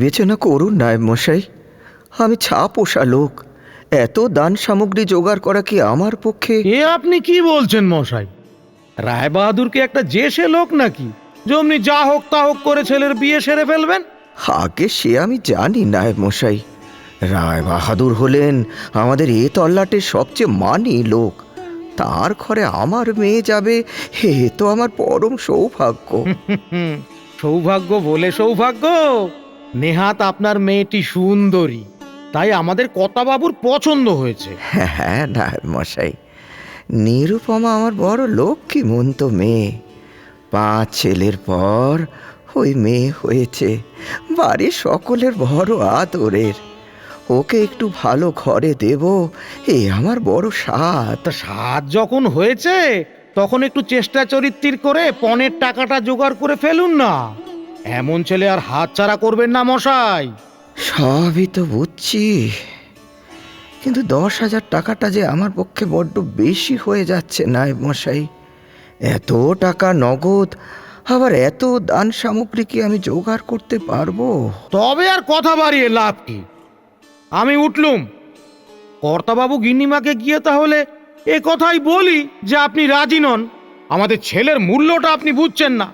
বিবেচনা করুন নায়েব মশাই, আমি ছাপোষা লোক, এত দান সামগ্রী জোগাড় করা কি আমার পক্ষে? এ আপনি কি বলছেন মশাই? রায় বাহাদুরকে একটা জেসে লোক নাকি যেমনি যা হোক তা হোক করে ছেলের বিয়ে সেরে ফেলবেন? আগে সে আমি জানি নায়েব মশাই, রায় বাহাদুর হলেন আমাদের এ তল্লাটের সবচেয়ে মানি লোক। তার ঘরে আমার মেয়ে যাবে, হে তো আমার পরম সৌভাগ্য। সৌভাগ্য বলে সৌভাগ্য, নেহাত আপনার মেয়েটি সুন্দরী, তাই আমাদের কর্তাবাবুর পছন্দ হয়েছে। হ্যাঁ নায়েব মশাই, নিরুপমা আমার বড় লক্ষ্মীমন্ত মেয়ে। 5 ছেলের পর ওই মেয়ে হয়েছে, বাড়ির সকলের বড় আদরের। ওকে একটু ভালো ঘরে দেব, এ আমার বড় সাধ। তা সাত যখন হয়েছে তখন একটু চেষ্টা চরিত্রির করে পণের টাকাটা জোগাড় করে ফেলুন না। এমন ছেলে আর হাতছাড়া করবেন না মশাই। সবই তো বুঝছি, কিন্তু 10,000 টাকাটা যে আমার পক্ষে বড্ড বেশি হয়ে যাচ্ছে নায়েব মশাই। এত টাকা নগদ, আবার এত দান সামগ্রী কি আমি জোগাড় করতে পারবো? তবে আর কথা বাড়িয়ে লাভ কি? আমি উঠলুম। কর্তাবাবু গিন্নিমাকে গিয়ে তাহলে এ কথাই বলি যে আপনি রাজি নন, আমাদের ছেলের মূল্যটা আপনি বুঝছেন না,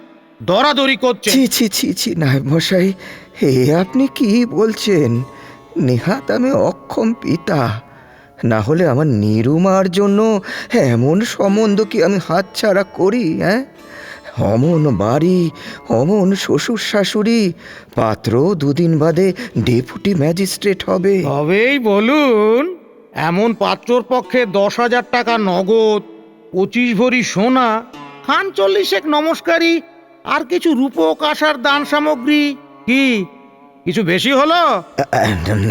দরাদরি করছেন। ছি ছি ছি ছি নায়েব মশাই, হে আপনি কি বলছেন? নেহাত আমি অক্ষম পিতা, না হলে আমার নিরুমার জন্য এমন সম্বন্ধ কি আমি হাতছাড়া করি? হ্যাঁ, অমন বাড়ি, অমন শ্বশুর শাশুড়ি, পাত্র 2 দিন বাদে ডেপুটি ম্যাজিস্ট্রেট হবে। তবেই বলুন, এমন পাত্রর পক্ষে 10,000 টাকা নগদ, 25 ভরি সোনা, খান 40 নমস্কারী, আর কিছু রূপো কাঁসার দান সামগ্রী, কি কিছু বেশি হলো?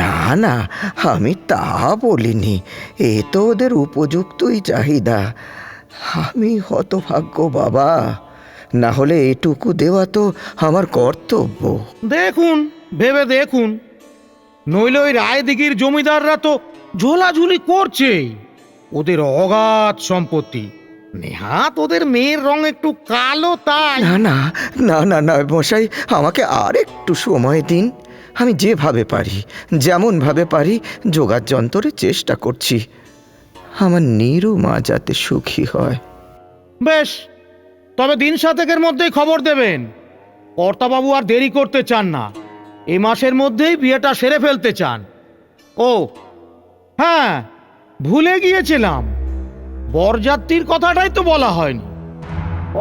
না না, আমি তা বলিনি, এ তো ওদের উপযুক্তই চাহিদা। আমি হতভাগ্য বাবা, না হলে এটুকু দেওয়া তো আমার কর্তব্য। দেখুন, ভেবে দেখুন, নইলে ওই রায়দিঘির জমিদাররা তো ঝোলাঝুলি করছেই। ওদের অগাধ সম্পত্তি, নেহাত ওদের মেয়ের রং একটু কালো, তাই। না না না না না মশাই, আমাকে আর একটু সময় দিন। আমি যেভাবে পারি, যেমনভাবে পারি যোগাড় যন্ত্রে চেষ্টা করছি, আমার নিরুমা যাতে সুখী হয়। বেশ, তবে দিন 7 মধ্যেই খবর দেবেন। কর্তাবাবু আর দেরি করতে চান না, এই মাসের মধ্যেই বিয়েটা সেরে ফেলতে চান। ও হ্যাঁ, ভুলে গিয়েছিলাম, বরযাত্রীর কথাটাই তো বলা হয়নি।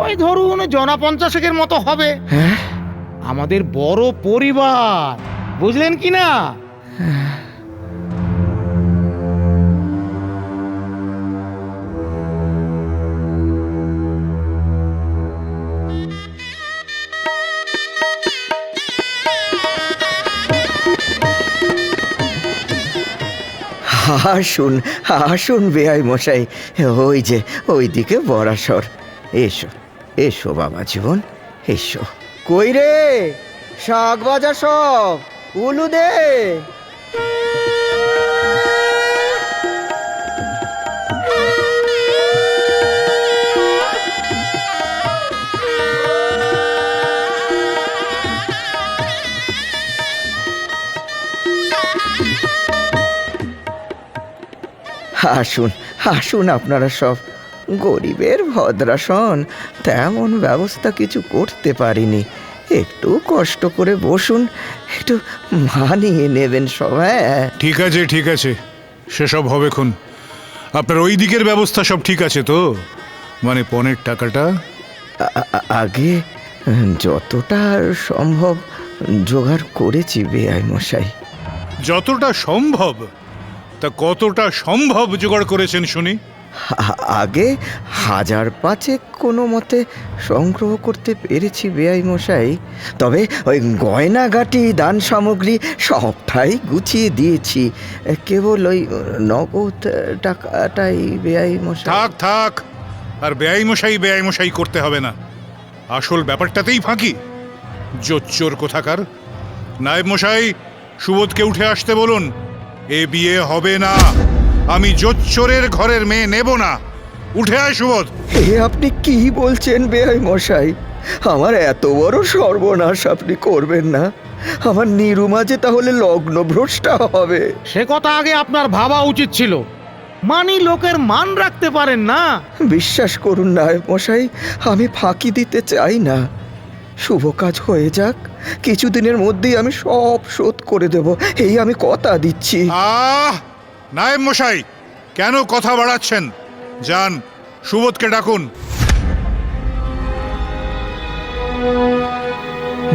ওই ধরুন 50 মতো হবে। হ্যাঁ, আমাদের বড় পরিবার, বুঝলেন কি না? আসুন আসুন বেয়াই মশাই, ওই যে ওইদিকে বরাসর। এসো এসো বাবা জীবন, এসো। কই রে, শাক ভাজা সব উলু দে। আসুন আসুন আপনারা সব, গরিবের ভদ্রাসন, তেমন ব্যবস্থা কিছু করতে পারিনি। একটু কষ্ট করে বসুন, একটু মানিয়ে নেবেন সব। হ্যাঁ ঠিক আছে ঠিক আছে, সেসব হবে খুন। আপনার ওই দিকের ব্যবস্থা সব ঠিক আছে তো? মানে পণের টাকাটা? আগে যতটা সম্ভব জোগাড় করেছি বেয়াই মশাই। যতটা সম্ভব? তা কতটা সম্ভব জোগাড় করেছেন শুনি? আগে 1000-5 কোনো মতে সংগ্রহ করতে পেরেছি বেয়াই মশাই, তবে ওই গয়নাগাটি দান সামগ্রী সবটাই গুছিয়ে দিয়েছি, কেবল ওই নগদ টাকাটাই বেয়াই মশাই। থাক থাক, আর বেয়াই মশাই করতে হবে না, আসল ব্যাপারটাতেই ফাঁকি। জোচ্চোর কোথাকার! নায়েব মশাই, সুবোধকে উঠে আসতে বলুন। এ বিয়ে হবে না, আমি জোচ্চোরের ঘরের মেয়ে নেব না। উঠে আয় সুবোধ। হে আপনি কি বলছেন বেয়াই মশাই? আমার এত বড় সর্বনাশ আপনি করবেন না। আমার নিরুমা যে তাহলে লগ্নভ্রষ্টা হবে। সে কথা আগে আপনার ভাবা উচিত ছিল। মানি লোকের মান রাখতে পারেন না। বিশ্বাস করুন নায়েব মশাই, আমি ফাঁকি দিতে চাই না। শুভ কাজ হয়ে যাক, কিছুদিনের মধ্যেই আমি সব শোধ করে দেব, এই আমি কথা দিচ্ছি। নায়েব মশাই, কেন কথা বাড়াচ্ছেন? যান, সুবোধকে ডাকুন।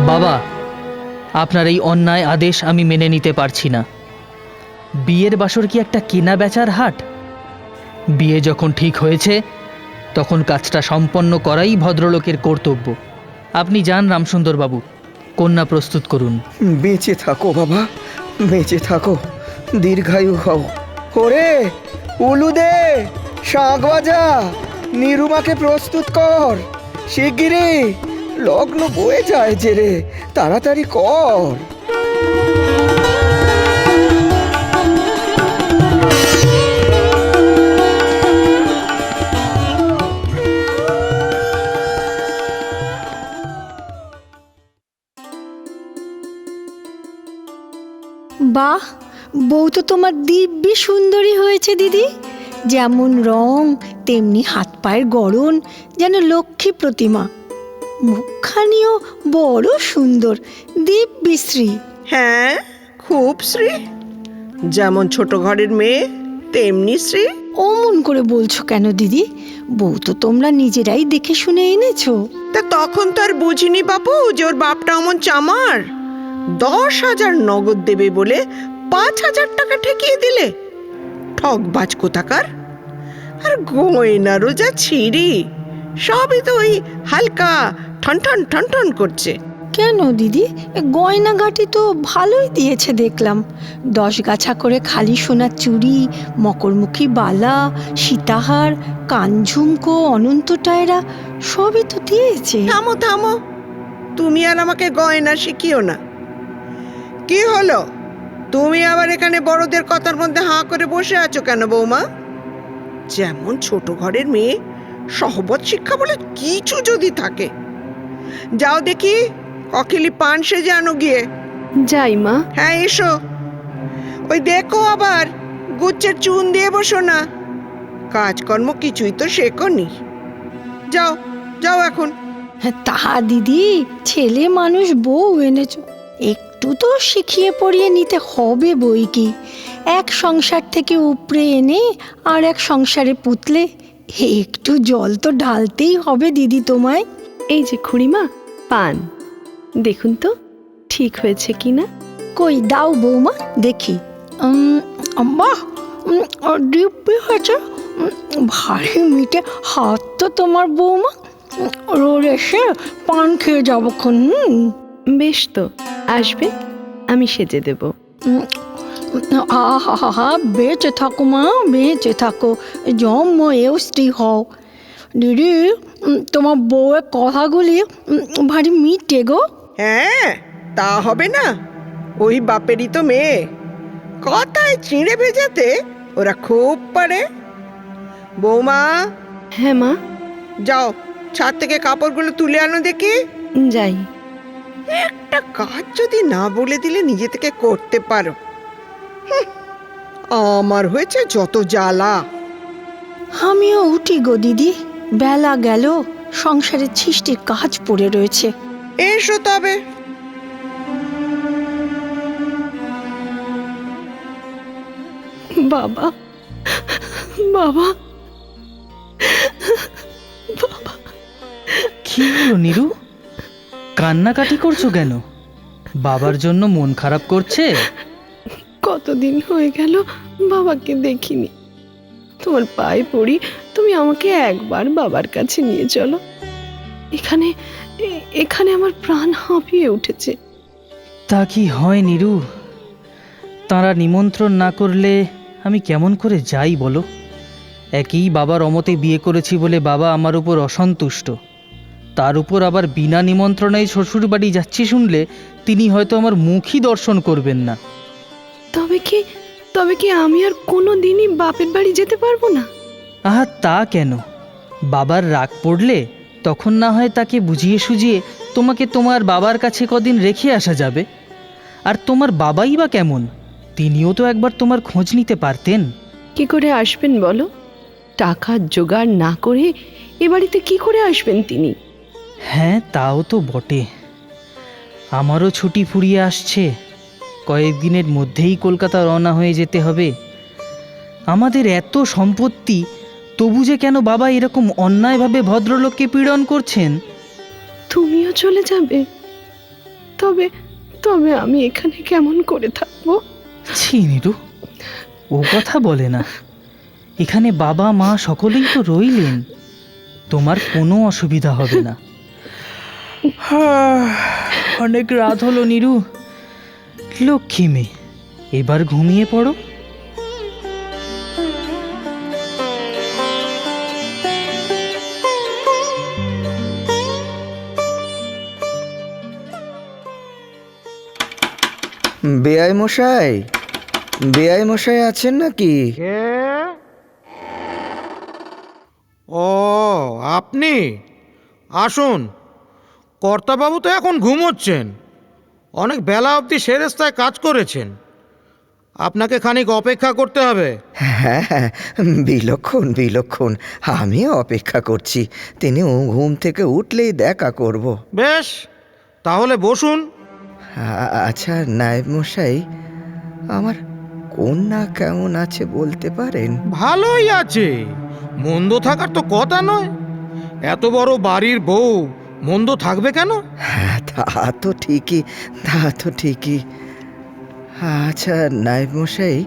বাবা, আপনার এই অন্যায় আদেশ আমি মেনে নিতে পারছি না। বিয়ের বাসর কি একটা কেনা বেচার হাট? বিয়ে যখন ঠিক হয়েছে তখন কাজটা সম্পন্ন করাই ভদ্রলোকের কর্তব্য। আপনি যান রামসুন্দর বাবু, কন্যা প্রস্তুত করুন। বেঁচে থাকো বাবা, বেঁচে থাকো, দীর্ঘায়ু হও। ওরে উলুদে, শাঁখ বাজা, নিরুমাকে প্রস্তুত কর শিগগিরই। লগ্ন বয়ে যায় যে রে, তাড়াতাড়ি কর। বাহ, বউ তো তোমার দিব্যি সুন্দরী হয়েছে দিদি। যেমন রং তেমনি হাত পায়ের গড়ন, যেন লক্ষ্মী প্রতিমা। মুখখানিও বড় সুন্দর, দিব্যশ্রী। হ্যাঁ, খুব শ্রী। যেমন ছোট ঘরের মেয়ে তেমনি শ্রী। অমন করে বলছো কেন দিদি? বউ তো তোমরা নিজেরাই দেখে শুনে এনেছো। তা তখন তো আর বুঝিনি বাপু যে ওর বাপটা অমন চামার। 10,000 নগদ দেবে বলে 5,000 টাকা ঠেকিয়ে দিলে। ঠকবাজ কোথাকার। আর গয়নারও যা ছিঁড়ি, সবই তো ওই হালকা ঠনঠন ঠনঠন করছে। কেন দিদি, গয়নাগাটি তো ভালোই দিয়েছে দেখলাম। 10 গাছা করে খালি সোনার চুড়ি, মকরমুখী বালা, সীতাহার, কানঝুমকো, অনন্ত টায়রা সবই তো দিয়েছে। থামো থামো, তুমি আর আমাকে গয়না শিখিও না। কি হলো, তুমি আবার এখানে বড়দের কথার মধ্যে হাঁ করে বসে আছো কেন বৌমা? যেমন ছোট ঘরের মেয়ে, সহবত শিক্ষা বলে কিছু যদি থাকে, যাও দেখি অখিলি পান সেজে আনো গিয়ে। যাই মা। হ্যাঁ এসো। ওই দেখো আবার গুচ্ছের চুন দিয়ে বসো না। কাজকর্ম কিছুই তো শেখনি। যাও যাও এখন। তাহা দিদি, ছেলে মানুষ, বউ এনেছো, একটু তো শিখিয়ে পড়িয়ে নিতে হবে বই কি। এক সংসার থেকে উপড়ে এনে আর এক সংসারে পুতলে একটু জল তো ঢালতেই হবে দিদি তোমায়। এই যে খুড়িমা, পান দেখুন তো ঠিক হয়েছে কিনা। কই দাও বৌমা দেখি। বাহ, দিব্যি হয়েছে। ভারী মিঠে হাত তো তোমার বৌমা। রোজ এসে পান খেয়ে যাবো খন। বেশ তো, আসবে, আমি সেজে দেব। আহা, বেঁচে থাকো মা, বেঁচে থাকো, জন্ময়েও স্ত্রী হও। দিদি, তোমার বউয়ের কথাগুলি ভারী মিঠে গো। হ্যাঁ, তা হবে না? ওই বাপেরই তো মেয়ে। কথায় চিঁড়ে ভেজাতে ওরা খুব পারে। বৌমা, হ্যাঁ মা। যাও ছাদ থেকে কাপড়গুলো তুলে আনো দেখি। যাই। একটা কাজ যদি না বলে দিলে নিজে থেকে করতে পারো। আমার হয়েছে যত জ্বালা। আমিও উঠি গো দিদি, বেলা গেল, সংসারে ছিষ্টির কাজ পড়ে রয়েছে। এসো তবে। বাবা, বাবা, কি হলো নীরু, কান্নাকাটি করছো কেন? বাবার জন্য মন খারাপ করছে? কতদিন হয়ে গেল বাবাকে দেখিনি। তোমার পায়ে পড়ি, তুমি আমাকে একবার বাবার কাছে নিয়ে চলো। এখানে এখানে আমার প্রাণ হাঁপিয়ে উঠেছে। তা কি হয় নীরু? তাঁরা নিমন্ত্রণ না করলে আমি কেমন করে যাই বলো? একই বাবার অমতে বিয়ে করেছি বলে বাবা আমার উপর অসন্তুষ্ট। তার উপর আবার বিনা নিমন্ত্রণেই শ্বশুর বাড়ি যাচ্ছি শুনলে তিনি হয়তো আমার মুখই দর্শন করবেন না। তবে কি আমি আর কোনো দিনই বাপের বাড়ি যেতে পারবো না? আহা, তা কেন? বাবার রাগ পড়লে তখন না হয় তাকে বুঝিয়ে সুঝিয়ে তোমাকে তোমার বাবার কাছে কদিন রেখে আসা যাবে। আর তোমার বাবাই বা কেমন? তিনিও তো একবার তোমার খোঁজ নিতে পারতেন। কি করে আসবেন বলো? টাকা জোগাড় না করে এ বাড়িতে কি করে আসবেন তিনি? হ্যাঁ, তাও তো বটে। আমারও ছুটি ফুরিয়ে আসছে, কয়েকদিনের মধ্যেই কলকাতা রওনা হয়ে যেতে হবে। আমাদের এত সম্পত্তি, তবু যে কেন বাবা এরকম অন্যায়ভাবে ভদ্রলোককে পীড়ন করছেন? তুমিও চলে যাবে? তবে তবে আমি এখানে কেমন করে থাকবো? ছি নীরু, ও কথা বলে না। এখানে বাবা মা সকলেই তো রইলেন, তোমার কোনো অসুবিধা হবে না। অনেক রাত হলো নীরু, লক্ষ্মী মেয়ে, এবার ঘুমিয়ে পড়ো। বেয়াই মশাই, বেয়াই মশাই আছেন নাকি? কে? ও, আপনি আসুন। কর্তাবাবু তো এখন ঘুমোচ্ছেন, অনেক বেলা অবধি সেরেস্তায় কাজ করেছেন, আপনাকে খানিক অপেক্ষা করতে হবে। হ্যাঁ হ্যাঁ, বিলক্ষণ বিলক্ষণ, আমিও অপেক্ষা করছি। তিনি ঘুম থেকে উঠলেই দেখা করব। বেশ, তাহলে বসুন। আচ্ছা নায়েব মশাই, আমার কন্যা কেমন আছে বলতে পারেন? ভালোই আছে, মন্দ থাকার তো কথা নয়। এত বড় বাড়ির বউ মন্দ থাকবে কেন? হ্যাঁ, তা তো ঠিকই, তা তো ঠিকই। আচ্ছা নায়েব মশাই,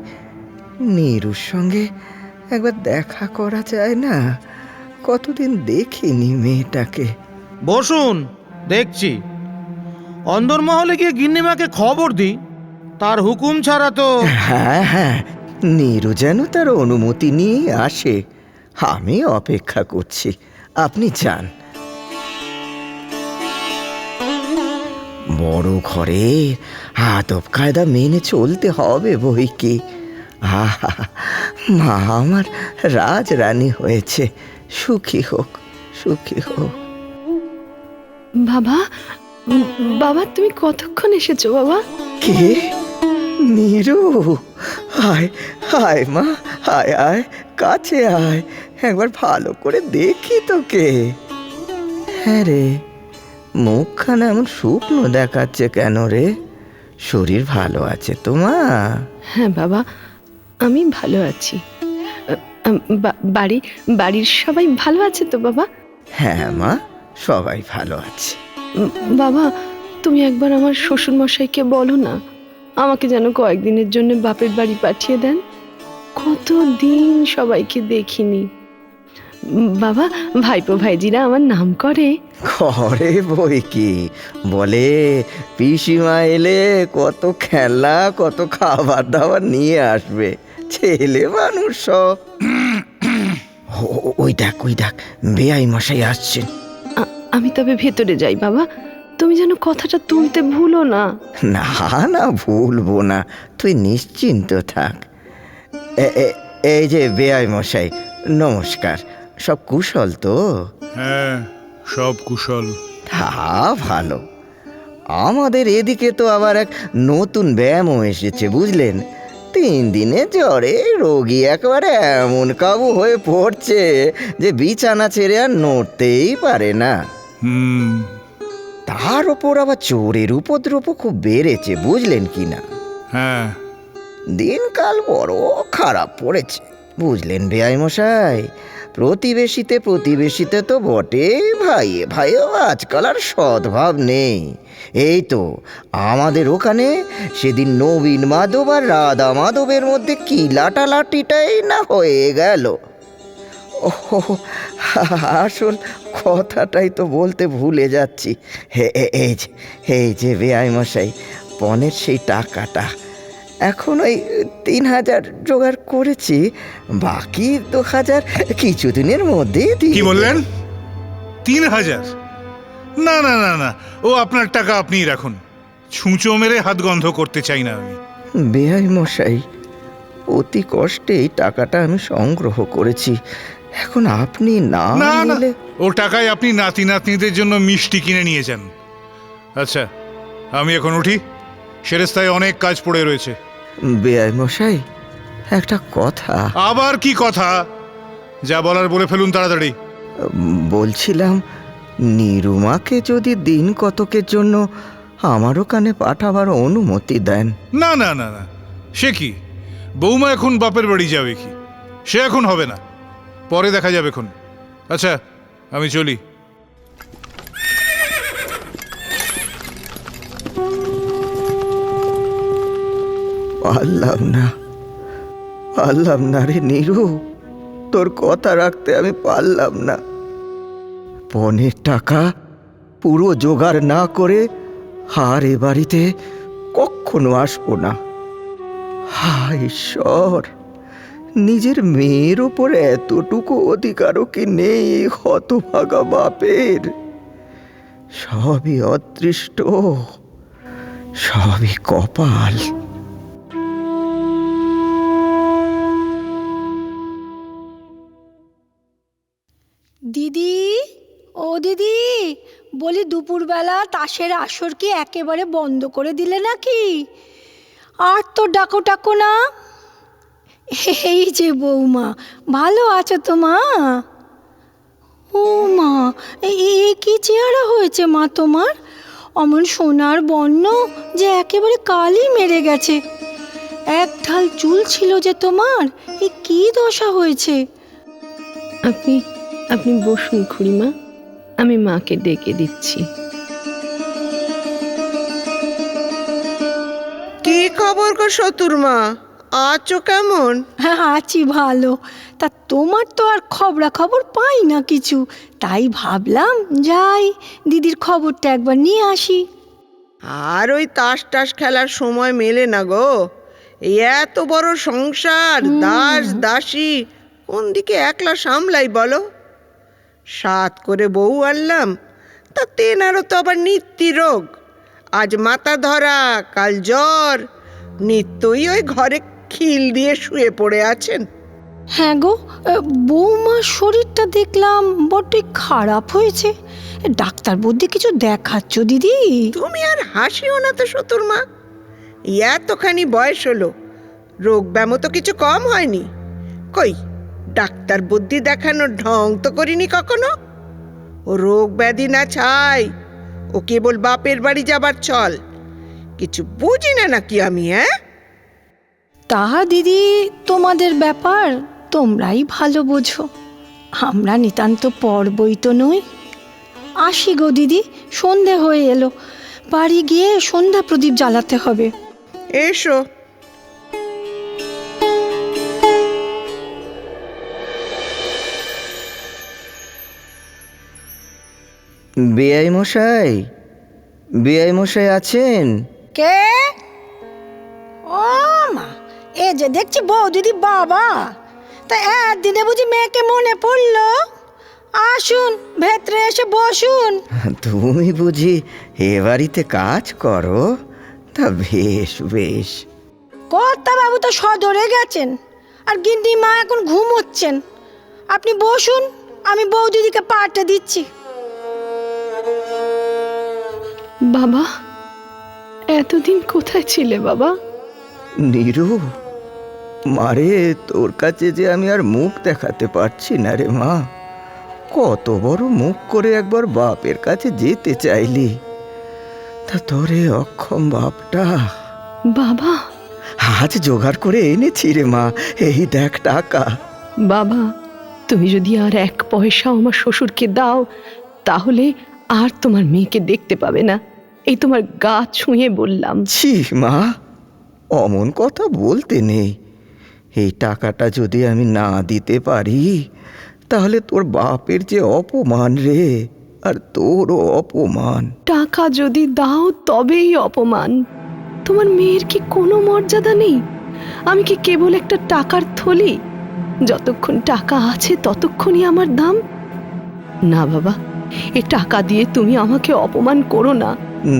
নীরুর সঙ্গে একবার দেখা করা যায় না? কতদিন দেখিনি মেয়েটাকে। বসুন, দেখছি। অন্দরমহলে গিয়ে গিন্নিমাকে খবর দিই, তার হুকুম ছাড়া তো। হ্যাঁ হ্যাঁ, নীরু যেন তার অনুমতি নিয়ে আসে। আমি অপেক্ষা করছি, আপনি যান। বড় ঘরে আদব কায়দা মেনে চলতে হবে বই কি। আহা, মা আমার রাজরানী হয়েছে, সুখী হোক, সুখী হোক। বাবা, বাবা তুমি কতক্ষণ এসেছো বাবা? কে? নীরু, আয় আয় মা, আয় আয়, কাছে আয়, একবার ভালো করে দেখি তোকে। হ্যাঁ রে, মুখখানা এমন শুকনো দেখাচ্ছে কেন রে? শরীর ভালো আছে তো মা? হ্যাঁ বাবা, আমি ভালো আছি। বাড়ির সবাই ভালো আছে তো বাবা? হ্যাঁ মা, সবাই ভালো আছে। বাবা, তুমি একবার আমার শ্বশুর মশাইকে বলো না, আমাকে যেন কয়েকদিনের জন্য বাপের বাড়ি পাঠিয়ে দেন। কতদিন সবাইকে দেখিনি। বাবা, ভাইপো ভাইজিরা আমার নাম করে। ঘরে বই কি, বলে পিসিমা এলে কত খেলা, কত খাবার দাবার নিয়ে আসবে। ছেলে মানুষ সব। ওই দেখ, ওই দেখ, বেয়াই মশাই আসছেন। আমি তবে ভেতরে যাই বাবা, তুমি যেন কথাটা তুলতে ভুলো না। না না, ভুলবো না, তুই নিশ্চিন্ত থাক। এই যে বেয়াই মশাই, নমস্কার। সব কুশল তো? হ্যাঁ, সব কুশল। তা ভালো। আমাদের এদিকে তো আবার এক নতুন ব্যায়ামও এসেছে বুঝলেন। 3 দিনে জ্বরে রোগী একেবারে এমন কাবু হয়ে পড়ছে যে বিছানা ছেড়ে আর নড়তেই পারে না। তার ওপর আবার চোরের উপদ্রব খুব বেড়েছে বুঝলেন কি না। হ্যাঁ, দিনকাল বড় খারাপ পড়েছে বুঝলেন বেয়াই মশাই। প্রতিবেশীতে তো বটে, ভাইয়ে ভাইও আজকাল আর সদ্ভাব নেই। এই তো আমাদের ওখানে সেদিন নবীন মাধব আর রাধা মাধবের মধ্যে কি লাটালাটিটাই না হয়ে গেল। ও, আসল কথাটাই তো বলতে ভুলে যাচ্ছি। এই যে বেয়াই মশাই, পনের সেই টাকাটা এখন ওই 3000 জোগাড় করেছি, বাকি 2000 কিছুদিনের মধ্যেই কি বললেন? 3000? না না না না, ও আপনার টাকা আপনিই রাখুন। ছুঁচো মেরে হাত গন্ধ করতে চাই না আমি। বেয়াই মশাই, অতি কষ্টে এই টাকাটা আমি সংগ্রহ করেছি, এখন আপনি না না না, নিলে। ও টাকায় আপনি নাতি নাতনিদের জন্য মিষ্টি কিনে নিয়ে যান। আচ্ছা, আমি এখন উঠি, সেরেস্তায় অনেক কাজ পড়ে রয়েছে। বেয়াই মশাই, একটা কথা আবার কি কথা? যা বলার বলে ফেলুন তাড়াতাড়ি। বলছিলাম, নিরুমাকে যদি দিন কতকের জন্য আমার ওখানে পাঠাবার অনুমতি দেন। না না না না, সে কি, বৌমা এখন বাপের বাড়ি যাবে কি? সে এখন হবে না, পরে দেখা যাবে এখন। আচ্ছা, আমি চলি। পারলাম না রে নীরু, তোর কথা রাখতে আমি পারলাম না। পণের টাকা পুরো জোগাড় না করে আর এ বাড়িতে কখনো আসবো না। হায় ঈশ্বর, নিজের মেয়ের ওপরে এতটুকু অধিকারও কি নেই হতভাগা বাপের? সবই অদৃষ্ট, সবই কপাল। দিদি, ও দিদি, বলি দুপুরবেলা তাসের আসর কি একেবারে বন্ধ করে দিলে নাকি? আর তো ডাকো ডাকো না। এই যে বৌমা, ভালো আছো তো মা? ও মা, কি চেহারা হয়েছে মা তোমার? অমন সোনার বর্ণ যে একেবারে কালই মেরে গেছে। এক ঢাল চুল ছিল যে তোমার, এ কি দশা হয়েছে? আপনি আপনি বসুন খুড়িমা, আমি মাকে ডেকে দিচ্ছি। কি খবর গো শতুর মা, আছো কেমন? হ্যাঁ, আছি ভালো। তা তোমার তো আর খবর পাই না কিছু, তাই ভাবলাম যাই দিদির খবরটা একবার নিয়ে আসি। আর ওই তাস টাস খেলার সময় মেলে না গো। এই এত বড় সংসার, দাস দাসী, কোন দিকে একলা সামলাই বলো? 7 করে বউ আনলাম, তা তেনারও তো আবার নিত্যি রোগ। আজ মাথা ধরা, কাল জ্বর, নিত্যই ওই ঘরে খিল দিয়ে শুয়ে পড়ে আছেন। হ্যাঁ গো, বৌমার শরীরটা দেখলাম বড্ড খারাপ হয়েছে। ডাক্তার বুদ্ধি কিছু দেখাচ্ছ দিদি? তুমি আর হাসিও না তো শতুর মা, এতখানি বয়স হলো, রোগ ব্যামো তো কিছু কম হয়নি। কই, ডাক্তার বুদ্ধি দেখানোর ঢং তো করিনি কখনো। ও রোগ ব্যাধি না ছাই, ও কেবল বাপের বাড়ি যাবার চল। কিছু বুঝি না নাকি আমি? তাহা দিদি, তোমাদের ব্যাপার তোমরাই ভালো বোঝো, আমরা নিতান্ত পরবই তো নই। আসি গো দিদি, সন্ধে হয়ে এলো, বাড়ি গিয়ে সন্ধ্যা প্রদীপ জ্বালাতে হবে। এসো। বেয়াই মশাই আছেন? কে? ও মা, এ যে দেখছি বউ দিদি বাবা, তা একদিনে বুঝি মেয়েকে মনে পড়লো? আসুন, ভেতরে এসে বসুন। তুমি বুঝি এ বাড়িতে কাজ করো? তা বেশ বেশ। কর্তা বাবু তো সদরে গেছেন, আর গিন্নি মা এখন ঘুমোচ্ছেন। আপনি বসুন, আমি বউ দিদিকে পাঠে দিচ্ছি। বাবা, এতদিন কোথায় ছিলে বাবা? নীরু, মারে, তোর কাছে যে আমি আর মুখ দেখাতে পারছি না রে মা। কত বড় মুখ করে একবার বাপের কাছে যেতে চাইলি, তা তোরে অক্ষম বাপটা বাবা, আজ জোগাড় করে এনেছি রে মা, এই দেখ টাকা। বাবা, তুমি যদি আর 1 পয়সাও আমার শ্বশুরকে দাও, তাহলে আর তোমার মেয়েকে দেখতে পাবে না। এই তোমার গা ছুঁয়ে বললাম। ছি মা, অমন কথা বলতে নেই। এই টাকাটা যদি আমি না দিতে পারি, তাহলে তোর বাপের যে অপমান রে, আর তোরও অপমান। টাকা যদি দাও তবেই অপমান। তোমার মেয়ের কি কোনো মর্যাদা নেই? আমি কি কেবল একটা টাকার থলি? যতক্ষণ টাকা আছে ততক্ষণই আমার দাম। না বাবা, এ টাকা দিয়ে তুমি আমাকে অপমান করো না।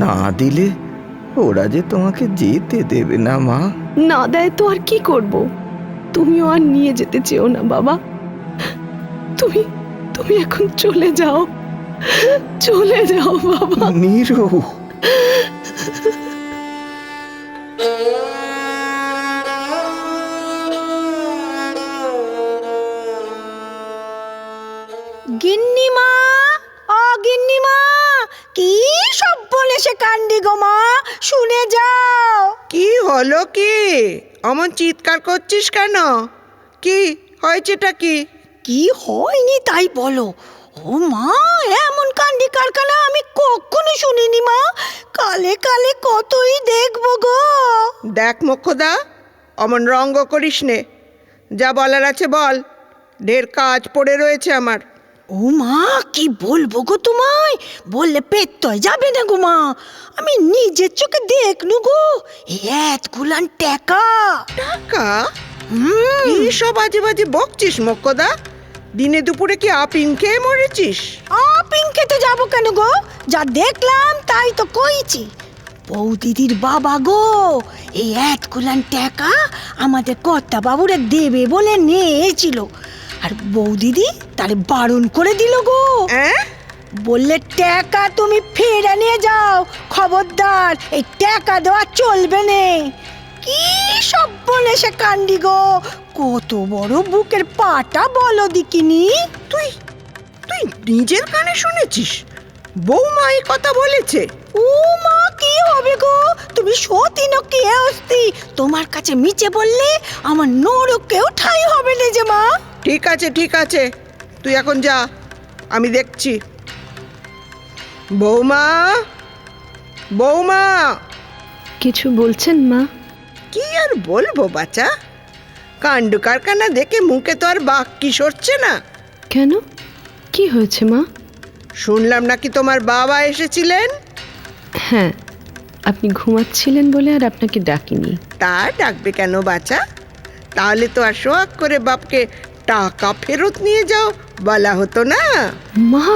না দিলে ওরা যে তোমাকে যেতে দেবে না মা। না দেয় তো আর কি করব? তুমিও আর নিয়ে যেতে চেও না বাবা। তুমি এখন চলে যাও, চলে যাও বাবা। নীরু, গিন্নিমা, গিন্নিমা, কি সব বলে সে কান্ডি গো মা, শুনে যাও। কি হলো কি? অমন চিৎকার করছিস কেন? কি হয়েছেটা কি? কি হয়নি তাই বলো। ও মা, এমন কান্ডি কারখানা আমি কখনো শুনিনি মা। কালে কালে কতই দেখবো গো। দেখ মোক্ষদা, অমন রঙ্গ করিস নে। যা বলার আছে বল, ঢের কাজ পড়ে রয়েছে আমার। ও মা, কি বলবো গো তোমায়, বললে পেট্টয় যাবে না গো মা। আমি নিজের চোখে দেখনু গো, এতগুলান টাকা। টাকা? কি সব আজে বাজে বকছিস মোক্ষদা? দিনে দুপুরে কি আপিং খেয়ে মরেছিস? আপিং খেতে যাবো কেন গো? যা দেখলাম তাই তো কইছি। বৌদিদির বাবা গো, এই এতগুলান টাকা আমাদের কর্তা বাবুরে দেবে বলে নিয়েছিল, আর বৌদিদি তারে বারণ করে দিল গো। বললে টাকা তুমি ফিরে নিয়ে যাও, খবরদার এই টাকা দেওয়া চলবে না। কি সব বলে সে কান্ডি গো, কত বড় বুকের পাটা বলো দিকিনি। তুই তুই নিজের কানে শুনেছিস? বৌমা এই কথা বলেছে? ও মা, কি হবে গো, তুমি সতী নকি অস্তি, তোমার কাছে মিছে বললে আমার নরকেও ঠাঁই হবে না যে মা। ঠিক আছে ঠিক আছে, তুই এখন যা, আমি দেখছি। বৌমা, বৌমা। কিছু বলছেন মা? কি আর বলবো বাচ্চা, কাণ্ড কারখানা দেখে মুখে তো আর বাক্যি সরছে না। কেন, কি হয়েছে মা? শুনলাম নাকি তোমার বাবা এসেছিলেন। হ্যাঁ, আপনি ঘুমাচ্ছিলেন বলে আর আপনাকে ডাকিনি। তা ডাকবে কেন বাচ্চা? তাহলে তো আর সোহাগ করে বাপকে টাকা ফেরত নিয়ে যাও বলা হতো না। মা,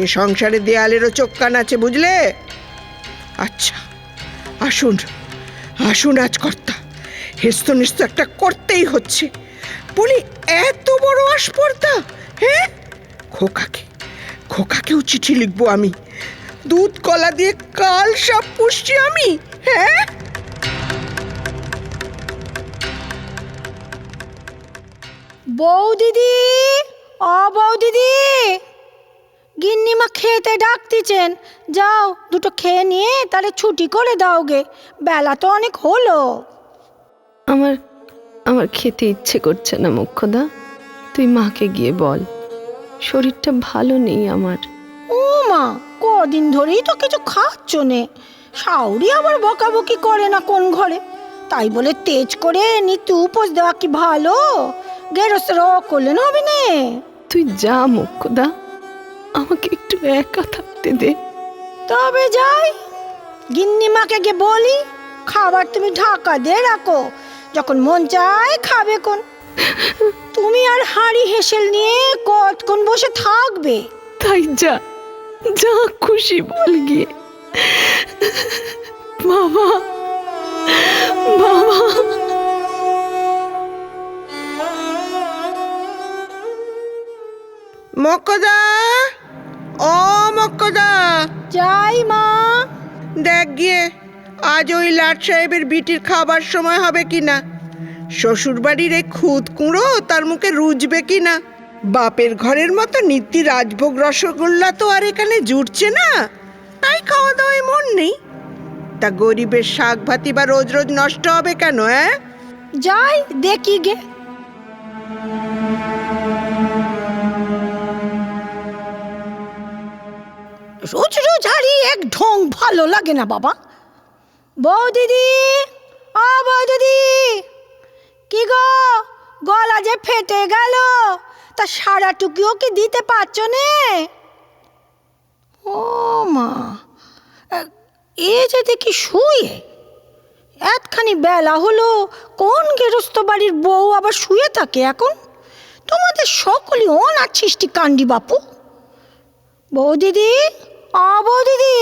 এ সংসারে দেয়ালেরও চোখ কান আছে, বুঝলে? আচ্ছা, আসুন আসুন আজ কর্তা, হেস্ত নিস্ত একটা করতেই হচ্ছে। বলি এত বড় আসপর্দা, হ্যাঁ? খোকাকেও চিঠি লিখবো আমি, দুধ কলা দিয়ে কাল সাপ পুষছি আমি, হ্যাঁ? বৌদিদি, বৌদিদি, গিন্নিমা খেতে ডাকতেছেন, যাও দুটো খেয়ে নিয়ে তাহলে ছুটি করে দাওগে, বেলা তো অনেক হলো। আমার আমার খেতে ইচ্ছে করছে না মোক্ষদা, তুই মাকে গিয়ে বল, শরীরটা ভালো নেই আমার। ও মা, কদিন ধরেই তো কিছু খাচ্ছ নে, শাউরি আবার বকাবকি করে না কোন ঘরে, তাই বলে তেজ করে নিত্য উপোস দেওয়া কি ভালো? গেরস্ত করলেন হবে না। তুই যা মোক্ষদা, আমাকে একটু একা থাকতে দে। তবে যাই, গিন্নিমাকে গিয়ে বলি খাবার তুমি ঢাকা দিয়ে রাখো, যখন মন চায় খাবে কোন। তুমি আর হাঁড়ি হেসেল নিয়ে কতক্ষণ বসে থাকবে? তাই যা, যা খুশি বল গিয়ে। বাবা, বাবা। মক্কদা, ও মক্কদা, যাই মা। দেখ গিয়ে আজ ওই লাট সাহেবের বিটির খাবার সময় হবে কিনা, শ্বশুর বাড়ির এই খুদ কুঁড়ো তার মুখে রুজবে কিনা। বাপের ঘরের মতো নিত্য রাজভোগ রসগোল্লা তো আর এখানে জুটছে না, তাই খাওয়া দাওয়ায় মন নেই। তা গরিবের শাক ভাতি বা রোজ রোজ নষ্ট হবে কেন? যাই দেখি গে। রোজ রোজ হারি এক ঢং ভালো লাগে না বাবা। বৌদিদি, বৌদিদি, কি গো, গলা যে ফেটে গেল, তা সারাটুকুও কি দিতে পারছো নে? ও মা, এ যে দেখি শুয়ে, এতখানি বেলা হলো, কোন গেরস্ত বাড়ির বউ আবার শুয়ে থাকে এখন? তোমাদের সকলই অনাছিষ্টি কাণ্ডি বাপু। বৌদিদি, বৌদিদি,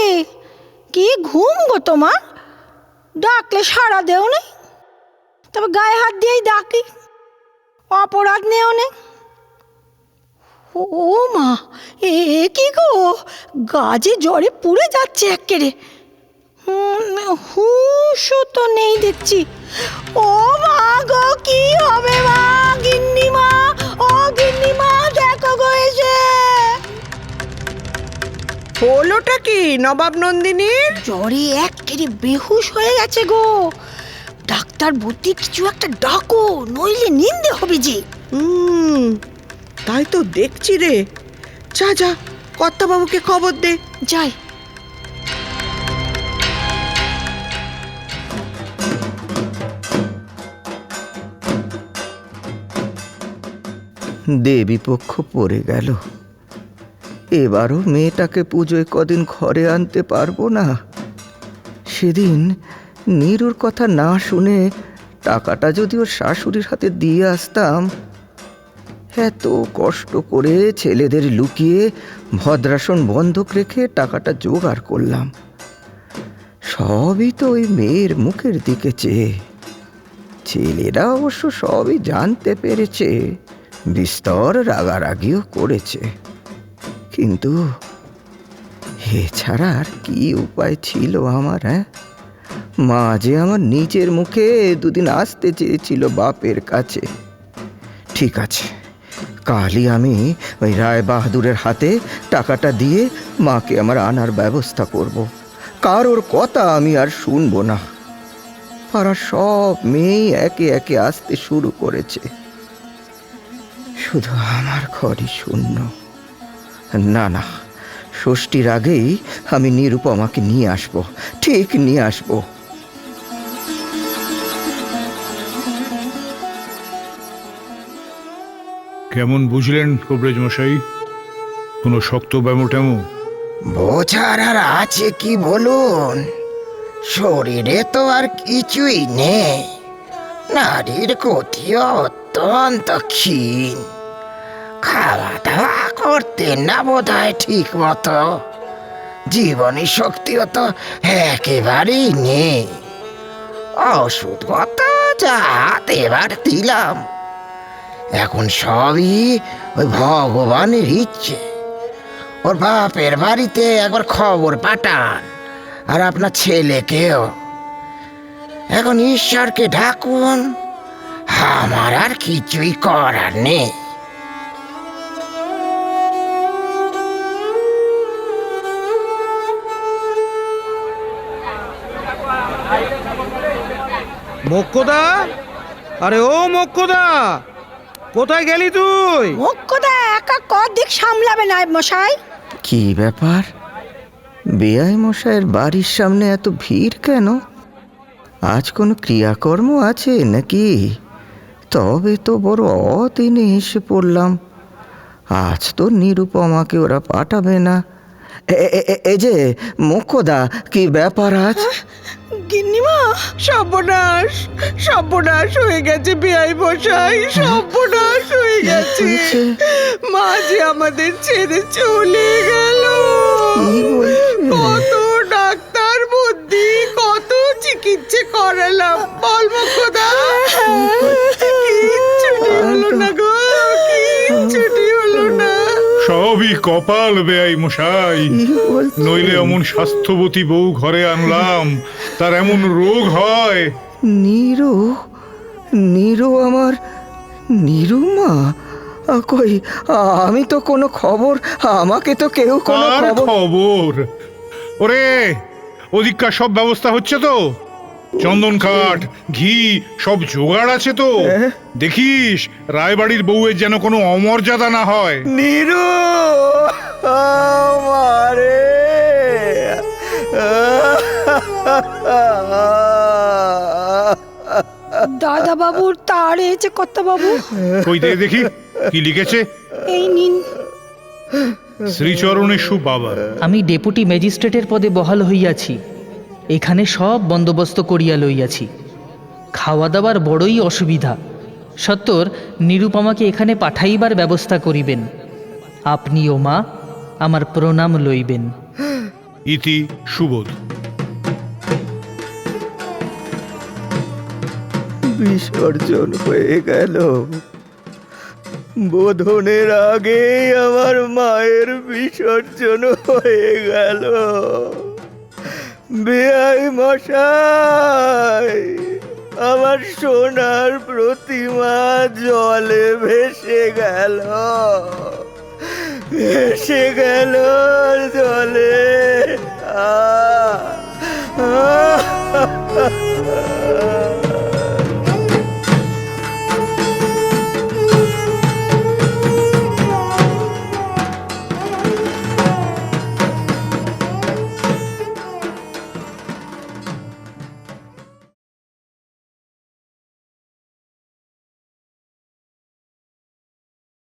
কি ঘুম গো তোমার? ডাকলে সাড়া দেও নেই, তবে গায়ে হাত দিয়েই ডাকি, অপরাধ নেও নে। ও মা, এ কি গো, গাজে জ্বরে পুড়ে যাচ্ছে এক্কেরে। হুঁশও তো নেই দেখছি। ও মা গো, কি হবে মা? গিন্নিমা, ও গিন্নিমা, দেখো গো এসে। হলোটা কি নবাব নন্দিনীর? জ্বরে একেবারে বেহুশ হয়ে গেছে গো। ডাক্তার ভর্তি কিছু একটা ডাকো, নইলে নিন্দে হবে যে। তাই তো দেখছি রে। যা যা, কর্তাবাবুকে খবর দে। যাই। দেবী পক্ষ পড়ে গেল। এবারও মেয়েটাকে পুজোয় কদিন ঘরে আনতে পারবো না। সেদিন নীরুর কথা না শুনে টাকাটা যদি ওর শাশুড়ির হাতে দিয়ে আসতাম। এত কষ্ট করে ছেলেদের লুকিয়ে ভদ্রাসন বন্ধক রেখে টাকাটা জোগাড় করলাম, সবই তো ওই মেয়ের মুখের দিকে চেয়ে। ছেলেরা অবশ্য সবই জানতে পেরেছে, বিস্তর রাগারাগিও করেছে, কিন্তু এছাড়া আর কি উপায় ছিল আমার? মা যে আমার নিজের মুখে দুদিন আসতে চেয়েছিল বাপের কাছে। ঠিক আছে, কালই আমি ওই রায় বাহাদুরের হাতে টাকাটা দিয়ে মাকে আমার আনার ব্যবস্থা করব। কারোর কথা আমি আর শুনবো না। পাড়ার সব মেয়ে একে একে আসতে শুরু করেছে, শুধু আমার ঘরই শূন্য। না না, ষষ্ঠীর আগেই আমি নিরুপমাকে নিয়ে আসবো, ঠিক নিয়ে আসবো। কেমন বুঝলেন কবরেজ মশাই? কোনো শক্ত ব্যামো? বোঝার আর আছে কি বলুন, শরীরে তো আর কিছুই নেই। নারীর গতিও অত্যন্ত ক্ষীণ, খাওয়া দাওয়া করতে না বোধ হয় ঠিক মতো, জীবনী শক্তিও তো একেবারেই নেই। ওষুধ মতো যা এবার দিলাম, এখন সবই ওই ভগবানের ইচ্ছে। ওর বাপের বাড়িতে একবার খবর পাঠান, আর আপনার ছেলেকেও। এখন ঈশ্বরকে ডাকুন, আমার আর কিছুই করার নেই। মোক্ষদা, আরে ও মোক্ষদা, কোথায় গেলি তুই? মোক্ষদা একা কদিক সামলাবে নায়েব মশাই? কি ব্যাপার, বেয়াই মশাইয়ের বাড়ির সামনে এত ভিড় কেন? আজ কোনো ক্রিয়াকর্ম আছে নাকি? তবে তো বড় অদিনে এসে পড়লাম। আজ তো নিরুপমাকে ওরা পাঠাবে না। এই যে মোক্ষদা, কি ব্যাপার আজ? গিন্নিমা, সর্বনাশ, সর্বনাশ হয়ে গেছে বেয়াই মশাই, সর্বনাশ হয়ে গেছে। হয়েছে? মা যে আমাদের ছেড়ে চলে গেল। কি বলছে? কত ডাক্তার বুদ্ধি, কত চিকিৎসা করালাম, বল মোক্ষদা, কিচ্ছুটি হলো না গো, কিচ্ছুটি হলো না। সবই কপাল বেয়াই মশাই, কি বলছে? নইলে এমন স্বাস্থ্যবতী বউ ঘরে আনলাম, তার এমন রোগ হয়। নীরু, নীরু আমার নিরুমা? কই, আমি তো কোনো খবর, আমাকে তো কেউ কোনো আর খবর। খবর? ওরে, ওদিককার সব ব্যবস্থা হচ্ছে তো? চন্দন কাঠ, ঘি সব জোগাড় আছে তো? দেখিস রায়বাড়ির বউয়ের যেন কোনো অমর্যাদা না হয়। নীরু আমারে, দাদা বাবুর তার এসে কর্তা বাবু। কই দেখি কি লিখেছে। এই নিন। শ্রীচরণেশু বাবা। আমি ডেপুটি ম্যাজিস্ট্রেটের পদে বহাল হইয়াছি, এখানে সব বন্দোবস্ত করিয়া লইয়াছি। খাওয়া দাওয়ার বড়ই অসুবিধা, সত্তর নিরুপমাকে এখানে পাঠাইবার ব্যবস্থা করিবেন। আপনি ও মা আমার প্রণাম লইবেন। ইতি সুবোধ। বিসর্জন হয়ে গেল। বোধনের আগেই আমার মায়ের বিসর্জন হয়ে গেল। বেয়াই মশাই, আমার সোনার প্রতিমা জলে ভেসে গেল, ভেসে গেল জলে। আ